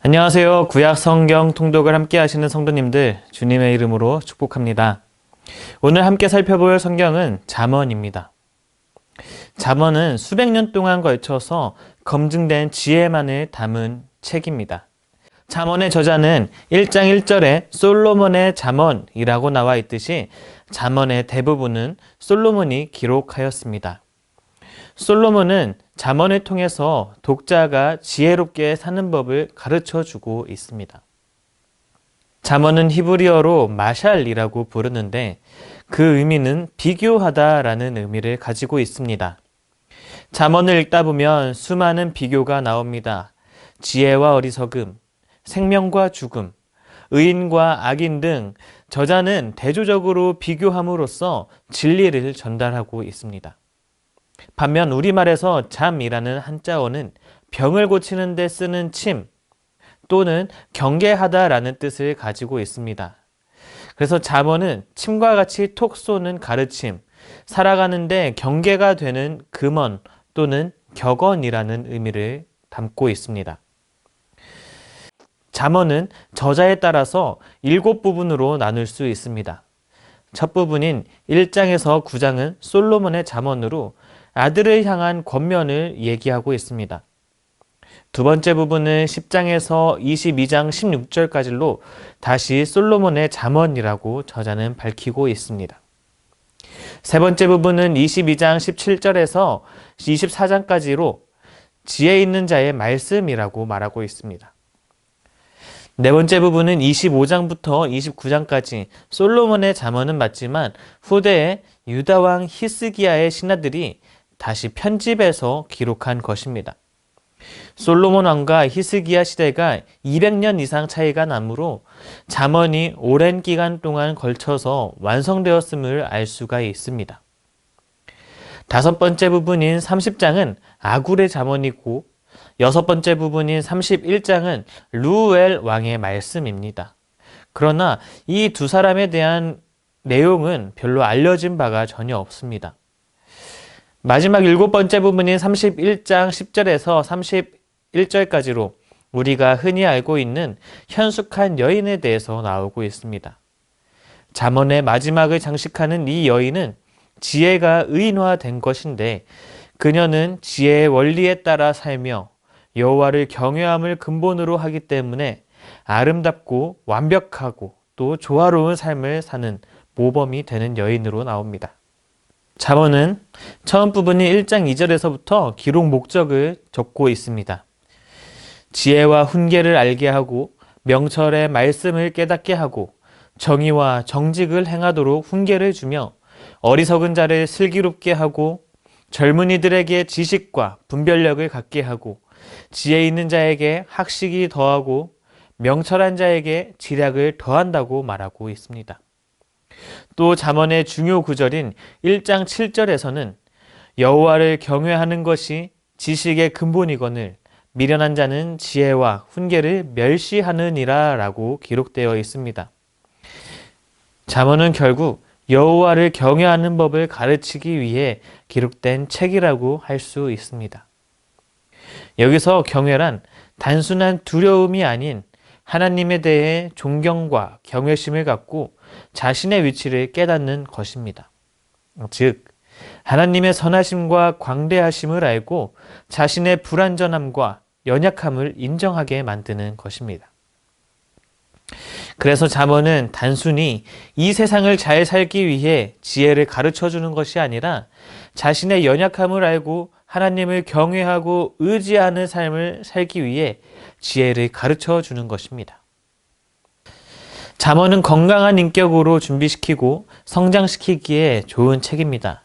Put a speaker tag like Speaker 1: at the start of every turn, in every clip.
Speaker 1: 안녕하세요. 구약 성경 통독을 함께 하시는 성도님들, 주님의 이름으로 축복합니다. 오늘 함께 살펴볼 성경은 잠언입니다. 잠언은 수백 년 동안 걸쳐서 검증된 지혜만을 담은 책입니다. 잠언의 저자는 1장 1절에 솔로몬의 잠언이라고 나와 있듯이 잠언의 대부분은 솔로몬이 기록하였습니다. 솔로몬은 잠언을 통해서 독자가 지혜롭게 사는 법을 가르쳐주고 있습니다. 잠언은 히브리어로 마샬이라고 부르는데 그 의미는 비교하다라는 의미를 가지고 있습니다. 잠언을 읽다 보면 수많은 비교가 나옵니다. 지혜와 어리석음, 생명과 죽음, 의인과 악인 등 저자는 대조적으로 비교함으로써 진리를 전달하고 있습니다. 반면 우리말에서 잠이라는 한자어는 병을 고치는 데 쓰는 침 또는 경계하다라는 뜻을 가지고 있습니다. 그래서 잠언은 침과 같이 톡 쏘는 가르침, 살아가는데 경계가 되는 금언 또는 격언이라는 의미를 담고 있습니다. 잠언은 저자에 따라서 7부분으로 나눌 수 있습니다. 첫 부분인 1장에서 9장은 솔로몬의 잠언으로 아들을 향한 권면을 얘기하고 있습니다. 두 번째 부분은 10장에서 22장 16절까지로 다시 솔로몬의 잠언이라고 저자는 밝히고 있습니다. 세 번째 부분은 22장 17절에서 24장까지로 지혜 있는 자의 말씀이라고 말하고 있습니다. 네 번째 부분은 25장부터 29장까지 솔로몬의 잠언은 맞지만 후대에 유다왕 히스기야의 신하들이 다시 편집해서 기록한 것입니다. 솔로몬 왕과 히스기야 시대가 200년 이상 차이가 나므로 잠언이 오랜 기간 동안 걸쳐서 완성되었음을 알 수가 있습니다. 다섯 번째 부분인 30장은 아굴의 잠언이고 여섯 번째 부분인 31장은 르우엘 왕의 말씀입니다. 그러나 이 두 사람에 대한 내용은 별로 알려진 바가 전혀 없습니다. 마지막 7번째 부분인 31장 10절에서 31절까지로 우리가 흔히 알고 있는 현숙한 여인에 대해서 나오고 있습니다. 잠언의 마지막을 장식하는 이 여인은 지혜가 의인화된 것인데 그녀는 지혜의 원리에 따라 살며 여호와를 경외함을 근본으로 하기 때문에 아름답고 완벽하고 또 조화로운 삶을 사는 모범이 되는 여인으로 나옵니다. 잠언은 처음 부분인 1장 2절에서부터 기록 목적을 적고 있습니다. 지혜와 훈계를 알게 하고 명철의 말씀을 깨닫게 하고 정의와 정직을 행하도록 훈계를 주며 어리석은 자를 슬기롭게 하고 젊은이들에게 지식과 분별력을 갖게 하고 지혜 있는 자에게 학식이 더하고 명철한 자에게 지략을 더한다고 말하고 있습니다. 또 잠언의 중요 구절인 1장 7절에서는 여호와를 경외하는 것이 지식의 근본이거늘 미련한 자는 지혜와 훈계를 멸시하느니라 라고 기록되어 있습니다. 잠언은 결국 여호와를 경외하는 법을 가르치기 위해 기록된 책이라고 할 수 있습니다. 여기서 경외란 단순한 두려움이 아닌 하나님에 대해 존경과 경외심을 갖고 자신의 위치를 깨닫는 것입니다. 즉, 하나님의 선하심과 광대하심을 알고 자신의 불완전함과 연약함을 인정하게 만드는 것입니다. 그래서 잠언은 단순히 이 세상을 잘 살기 위해 지혜를 가르쳐주는 것이 아니라 자신의 연약함을 알고 하나님을 경외하고 의지하는 삶을 살기 위해 지혜를 가르쳐주는 것입니다. 잠언은 건강한 인격으로 준비시키고 성장시키기에 좋은 책입니다.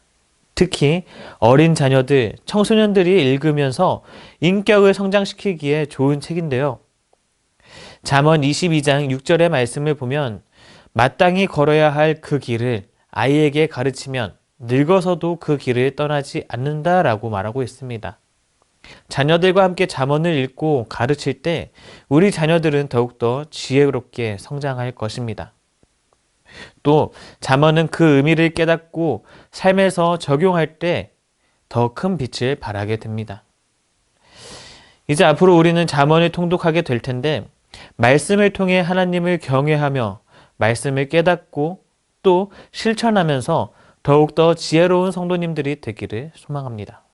Speaker 1: 특히 어린 자녀들, 청소년들이 읽으면서 인격을 성장시키기에 좋은 책인데요. 잠언 22장 6절의 말씀을 보면 마땅히 걸어야 할 그 길을 아이에게 가르치면 늙어서도 그 길을 떠나지 않는다라고 말하고 있습니다. 자녀들과 함께 잠언을 읽고 가르칠 때 우리 자녀들은 더욱더 지혜롭게 성장할 것입니다. 또 잠언은 그 의미를 깨닫고 삶에서 적용할 때 더 큰 빛을 발하게 됩니다. 이제 앞으로 우리는 잠언을 통독하게 될 텐데 말씀을 통해 하나님을 경외하며 말씀을 깨닫고 또 실천하면서 더욱더 지혜로운 성도님들이 되기를 소망합니다.